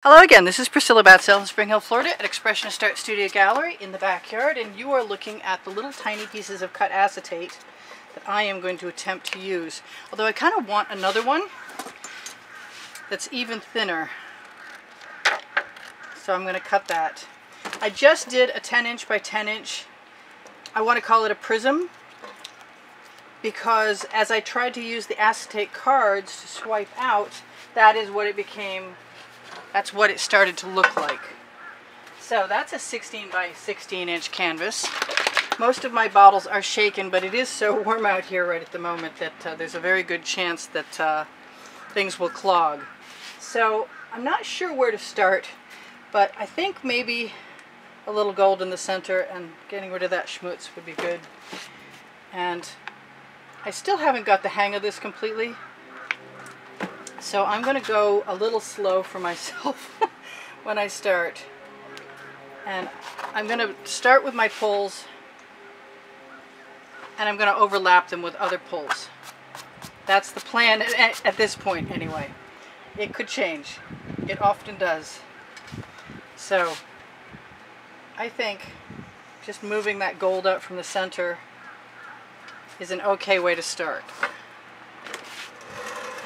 Hello again, this is Priscilla Batzell in Spring Hill, Florida at Expressionist Art Studio Gallery in the backyard, and you are looking at the little tiny pieces of cut acetate that I am going to attempt to use. Although I kind of want another one that's even thinner, so I'm going to cut that. I just did a 10-inch by 10-inch, I want to call it a prism, because as I tried to use the acetate cards to swipe out, that is what it became. That's what it started to look like. So that's a 16 by 16 inch canvas. Most of my bottles are shaken, but it is so warm out here right at the moment that there's a very good chance that things will clog. So I'm not sure where to start, but I think maybe a little gold in the center and getting rid of that schmutz would be good. And I still haven't got the hang of this completely. So I'm going to go a little slow for myself when I start. And I'm going to start with my pulls, and I'm going to overlap them with other pulls. That's the plan at this point anyway. It could change. It often does. So I think just moving that gold out from the center is an okay way to start.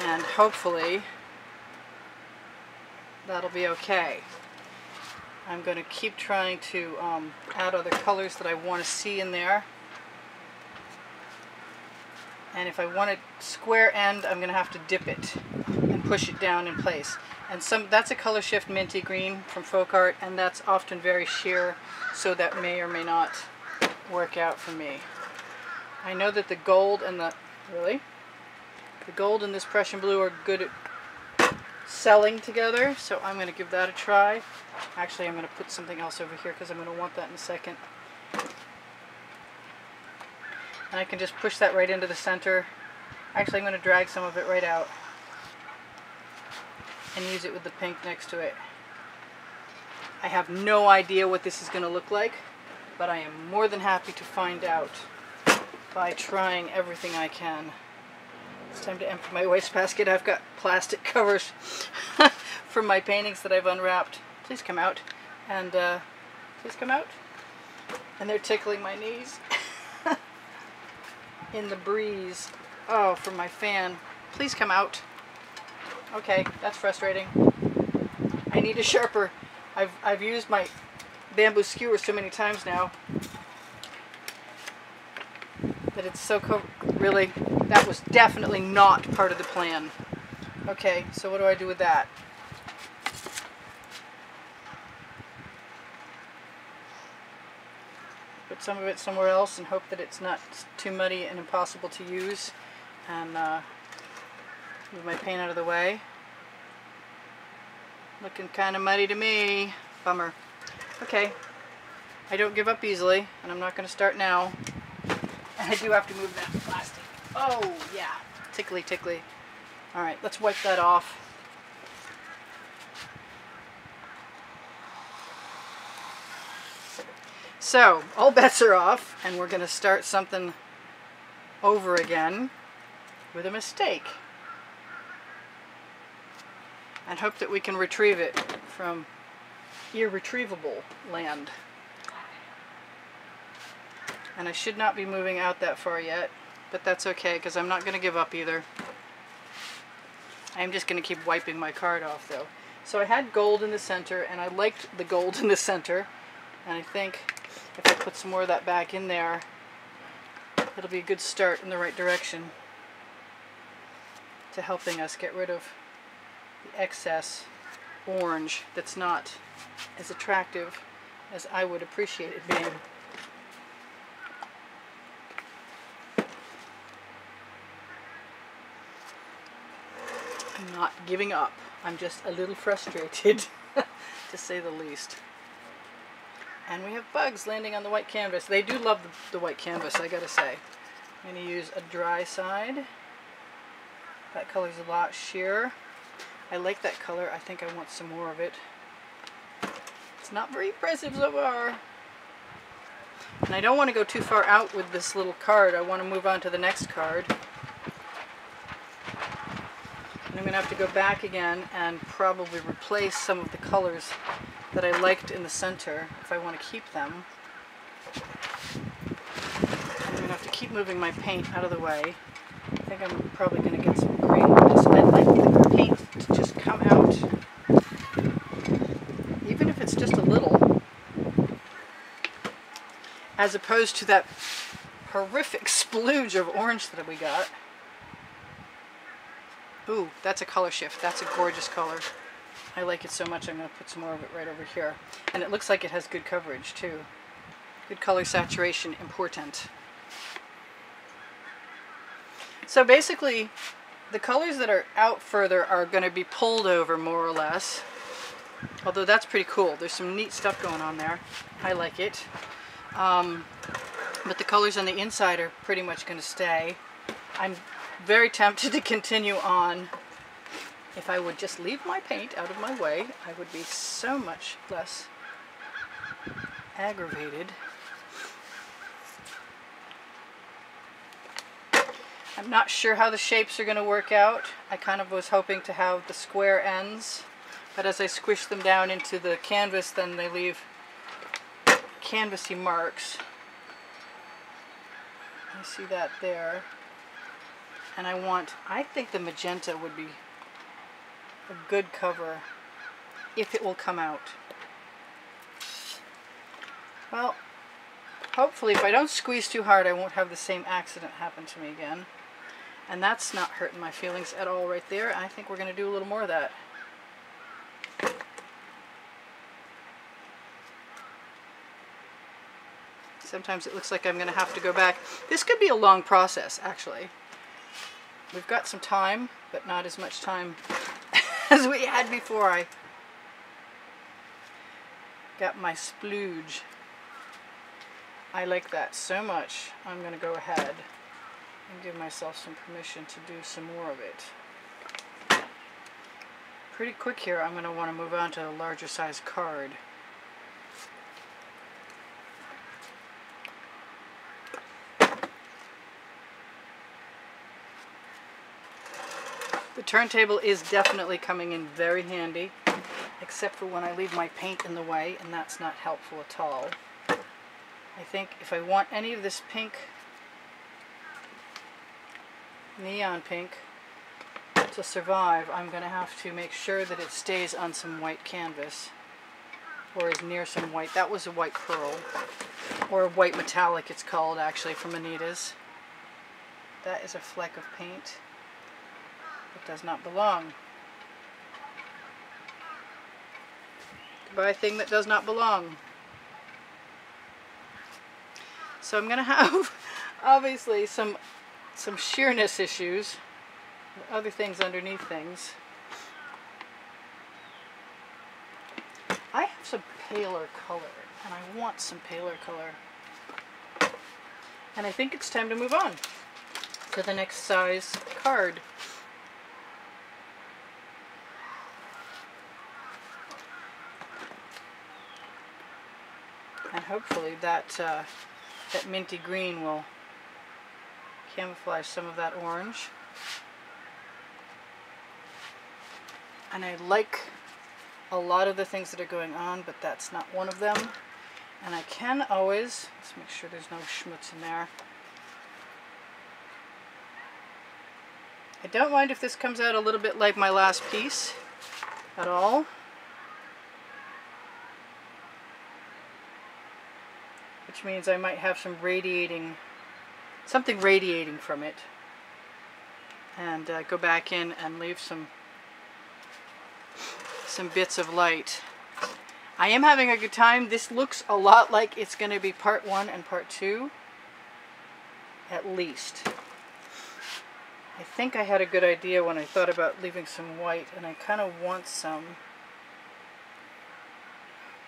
And hopefully that'll be okay. I'm going to keep trying to add other colors that I want to see in there. And if I want a square end, I'm going to have to dip it and push it down in place. And that's a color shift minty green from folk art, and that's often very sheer, so that may or may not work out for me. I know that the gold and the gold and this Prussian blue are good at selling together, so I'm going to give that a try. Actually, I'm going to put something else over here because I'm going to want that in a second. And I can just push that right into the center. Actually, I'm going to drag some of it right out and use it with the pink next to it. I have no idea what this is going to look like, but I am more than happy to find out by trying everything I can. It's time to empty my wastebasket. I've got plastic covers from my paintings that I've unwrapped. Please come out. And please come out. And they're tickling my knees in the breeze. Oh, from my fan. Please come out. Okay, that's frustrating. I need a sharper. I've used my bamboo skewer so many times now that it's so really, that was definitely not part of the plan. Okay, so what do I do with that? Put some of it somewhere else and hope that it's not too muddy and impossible to use, and move my paint out of the way. Looking kind of muddy to me. Bummer. Okay, I don't give up easily, and I'm not going to start now. And I do have to move that plastic. Oh, yeah. Tickly, tickly. Alright, let's wipe that off. So, all bets are off, and we're going to start something over again with a mistake. And hope that we can retrieve it from irretrievable land. And I should not be moving out that far yet, but that's okay because I'm not going to give up either. I'm just going to keep wiping my card off though. So I had gold in the center, and I liked the gold in the center, and I think if I put some more of that back in there, it'll be a good start in the right direction to helping us get rid of the excess orange that's not as attractive as I would appreciate it being. I'm not giving up. I'm just a little frustrated, to say the least. And we have bugs landing on the white canvas. They do love the white canvas, I gotta say. I'm going to use a dry side. That color's a lot sheer. I like that color. I think I want some more of it. It's not very impressive so far. And I don't want to go too far out with this little card. I want to move on to the next card. And I'm going to have to go back again and probably replace some of the colors that I liked in the center if I want to keep them. I'm going to have to keep moving my paint out of the way. I think I'm probably going to get some green with this. I'd like the paint to just come out, even if it's just a little, as opposed to that horrific splooge of orange that we got. Ooh, that's a color shift. That's a gorgeous color. I like it so much I'm going to put some more of it right over here. And it looks like it has good coverage too. Good color saturation, important. So basically, the colors that are out further are going to be pulled over more or less. Although that's pretty cool. There's some neat stuff going on there. I like it. But the colors on the inside are pretty much going to stay. I'm very tempted to continue on. If I would just leave my paint out of my way, I would be so much less aggravated. I'm not sure how the shapes are going to work out. I kind of was hoping to have the square ends, but as I squish them down into the canvas, then they leave canvasy marks. I see that there. And I think the magenta would be a good cover if it will come out. Well, hopefully if I don't squeeze too hard, I won't have the same accident happen to me again. And that's not hurting my feelings at all right there. I think we're going to do a little more of that. Sometimes it looks like I'm going to have to go back. This could be a long process, actually. We've got some time, but not as much time as we had before I got my splooge. I like that so much. I'm going to go ahead and give myself some permission to do some more of it. Pretty quick here, I'm going to want to move on to a larger size card. The turntable is definitely coming in very handy, except for when I leave my paint in the way, and that's not helpful at all. I think if I want any of this pink, neon pink, to survive, I'm going to have to make sure that it stays on some white canvas, or is near some white. That was a white pearl, or a white metallic it's called actually, from Anita's. That is a fleck of paint. It does not belong. Goodbye, thing that does not belong. So I'm going to have, obviously, some sheerness issues, other things underneath things. I have some paler color, and I want some paler color. And I think it's time to move on to the next size card. And hopefully that that minty green will camouflage some of that orange. And I like a lot of the things that are going on, but that's not one of them. And I can always, let's make sure there's no schmutz in there. I don't mind if this comes out a little bit like my last piece at all. Which means I might have some radiating, something radiating from it. And go back in and leave some bits of light. I am having a good time. This looks a lot like it's going to be part 1 and part 2, at least. I think I had a good idea when I thought about leaving some white, and I kind of want some.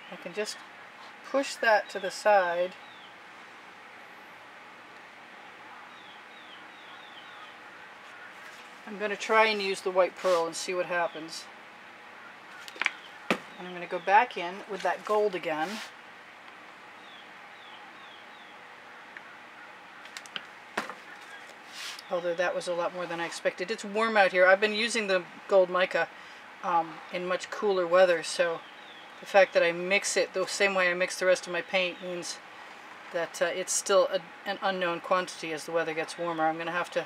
I can just push that to the side. I'm going to try and use the white pearl and see what happens. And I'm going to go back in with that gold again. although that was a lot more than I expected. It's warm out here. I've been using the gold mica in much cooler weather, so the fact that I mix it the same way I mix the rest of my paint means that it's still an unknown quantity as the weather gets warmer. I'm going to have to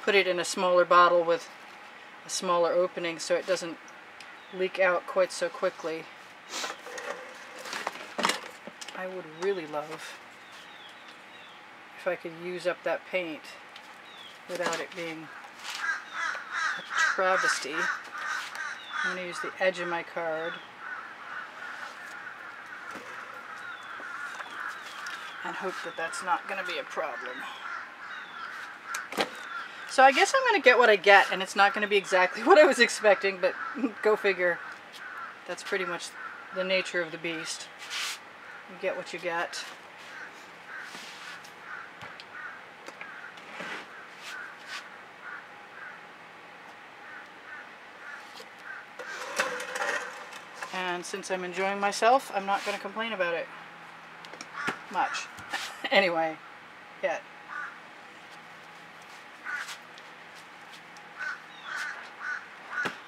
put it in a smaller bottle with a smaller opening so it doesn't leak out quite so quickly. I would really love if I could use up that paint without it being a travesty. I'm going to use the edge of my card and hope that that's not going to be a problem. So I guess I'm going to get what I get, and it's not going to be exactly what I was expecting, but go figure. That's pretty much the nature of the beast. You get what you get. And since I'm enjoying myself, I'm not going to complain about it much. Anyway, yet.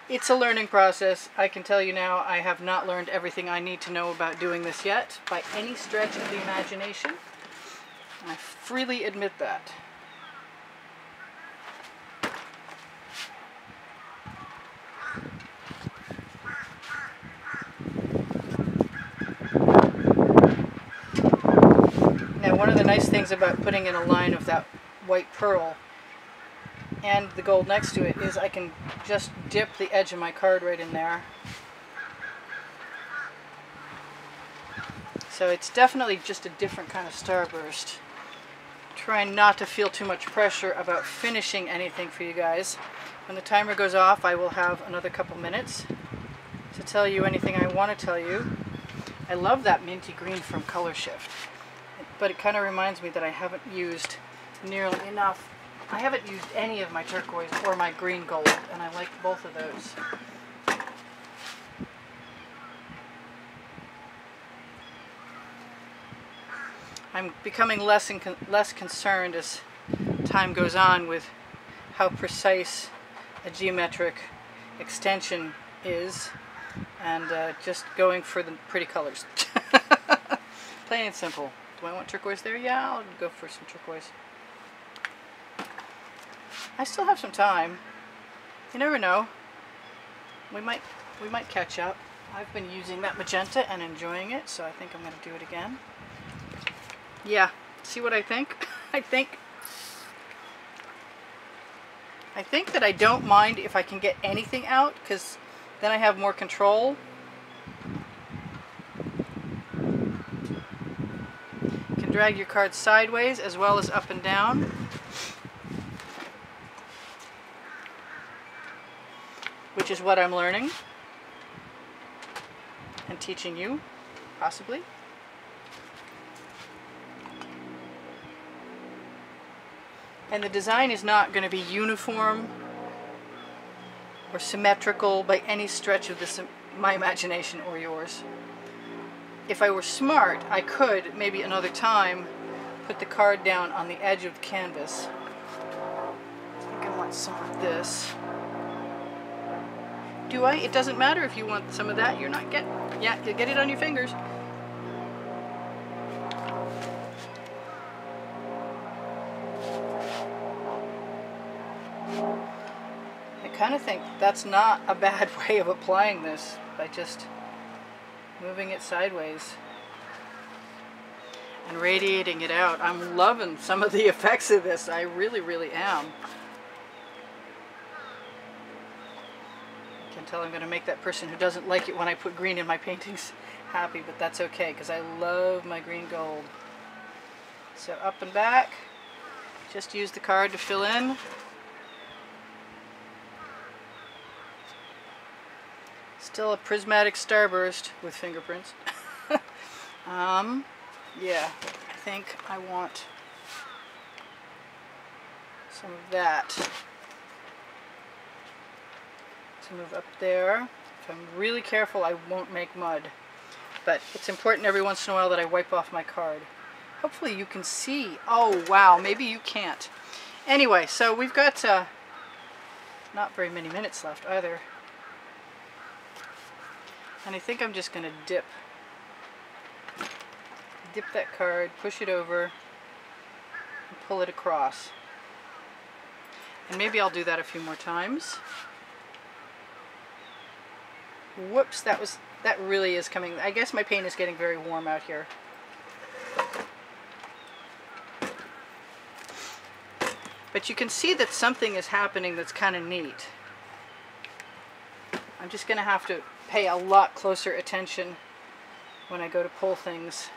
It's a learning process. I can tell you now, I have not learned everything I need to know about doing this yet, by any stretch of the imagination. I freely admit that. Now, one of the nice things about putting in a line of that white pearl and the gold next to it is I can just dip the edge of my card right in there. So it's definitely just a different kind of starburst. Trying not to feel too much pressure about finishing anything for you guys. When the timer goes off, I will have another couple minutes to tell you anything I want to tell you. I love that minty green from Color Shift, but it kind of reminds me that I haven't used nearly enough. I haven't used any of my turquoise or my green gold, and I like both of those. I'm becoming less concerned as time goes on with how precise a geometric extension is, and just going for the pretty colors. Plain and simple. Do I want turquoise there? Yeah, I'll go for some turquoise. I still have some time. You never know. We might catch up. I've been using that magenta and enjoying it, so I think I'm going to do it again. Yeah, see what I think? I think that I don't mind if I can get anything out, because then I have more control. You can drag your card sideways as well as up and down. Which is what I'm learning and teaching you, possibly. And the design is not going to be uniform or symmetrical by any stretch of my imagination or yours. If I were smart, I could, maybe another time, put the card down on the edge of the canvas. I think I want some of this. Do I? It doesn't matter if you want some of that. You're not getting... Yeah, you get it on your fingers. I kind of think that's not a bad way of applying this, by just moving it sideways and radiating it out. I'm loving some of the effects of this. I really, really am. I can tell I'm going to make that person who doesn't like it when I put green in my paintings happy, but that's okay, because I love my green gold. So up and back, just use the card to fill in. Still a prismatic starburst with fingerprints. Yeah, I think I want some of that to move up there. If I'm really careful, I won't make mud. But it's important every once in a while that I wipe off my card. Hopefully you can see. Oh wow, maybe you can't. Anyway, so we've got not very many minutes left either. And I think I'm just going to dip that card, push it over, and pull it across. And maybe I'll do that a few more times. Whoops, that really is coming. I guess my paint is getting very warm out here. But you can see that something is happening that's kind of neat. I'm just going to have to pay a lot closer attention when I go to pull things.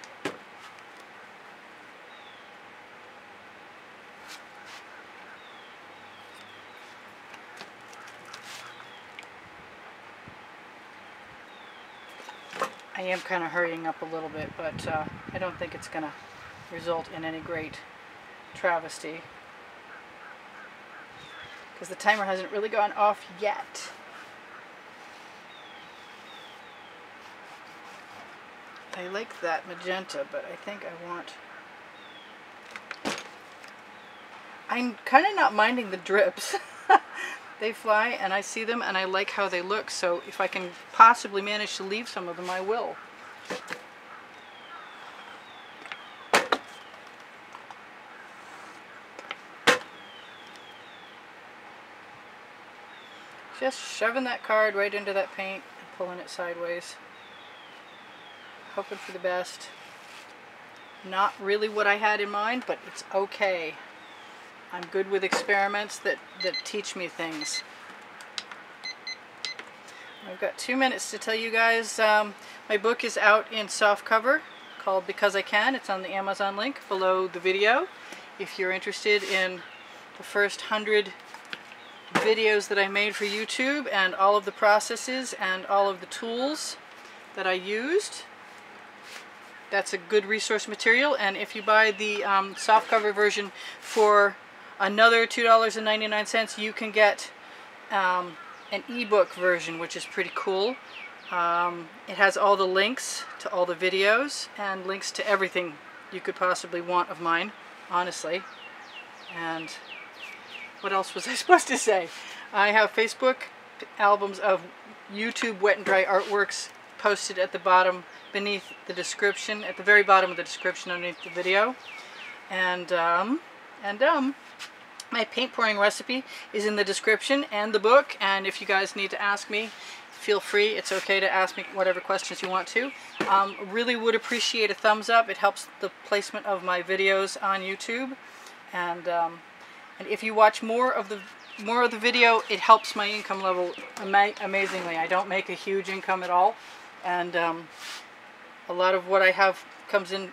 I am kind of hurrying up a little bit, but I don't think it's going to result in any great travesty, because the timer hasn't really gone off yet. I like that magenta, but I think I want... I'm kind of not minding the drips. They fly and I see them and I like how they look, so if I can possibly manage to leave some of them, I will. Just shoving that card right into that paint and pulling it sideways. Hoping for the best. Not really what I had in mind, but it's okay. I'm good with experiments that teach me things. I've got 2 minutes to tell you guys my book is out in softcover called Because I Can. It's on the Amazon link below the video. If you're interested in the first 100 videos that I made for YouTube and all of the processes and all of the tools that I used, that's a good resource material. And if you buy the softcover version for another $2.99, you can get an ebook version, which is pretty cool. It has all the links to all the videos and links to everything you could possibly want of mine, honestly. And what else was I supposed to say? I have Facebook albums of YouTube wet and dry artworks posted at the bottom beneath the description, at the very bottom of the description underneath the video. And my paint pouring recipe is in the description and the book, and if you guys need to ask me, feel free. It's okay to ask me whatever questions you want to. Really would appreciate a thumbs up. It helps the placement of my videos on YouTube, and if you watch more of the video, it helps my income level amazingly. I don't make a huge income at all, and a lot of what I have comes in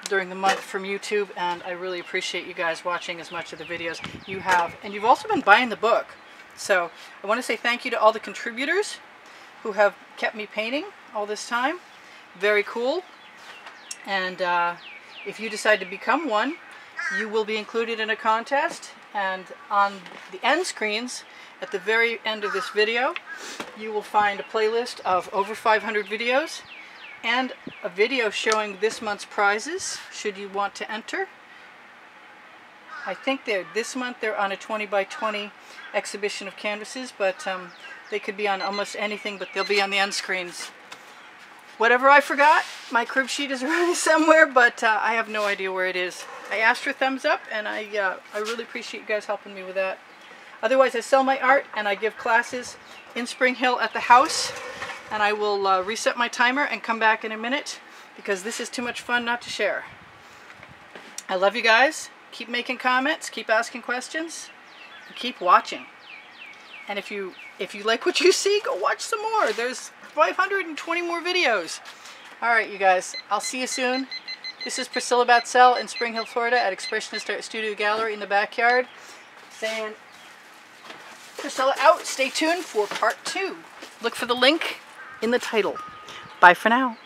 during the month from YouTube, and I really appreciate you guys watching as much of the videos you have. And you've also been buying the book, so I want to say thank you to all the contributors who have kept me painting all this time. Very cool. And if you decide to become one, you will be included in a contest, and on the end screens at the very end of this video you will find a playlist of over 500 videos and a video showing this month's prizes, should you want to enter. I think this month they're on a 20 by 20 exhibition of canvases, but they could be on almost anything, but they'll be on the end screens. Whatever I forgot, my crib sheet is around somewhere, but I have no idea where it is. I asked for thumbs up, and I really appreciate you guys helping me with that. Otherwise, I sell my art, and I give classes in Spring Hill at the house. And I will reset my timer and come back in a minute, because this is too much fun not to share. I love you guys. Keep making comments, keep asking questions, and keep watching. And if you like what you see, go watch some more. There's 520 more videos. Alright, you guys, I'll see you soon. This is Priscilla Batzell in Spring Hill, Florida at Expressionist Art Studio Gallery in the backyard, saying Priscilla out. Stay tuned for part 2. Look for the link in the title. Bye for now.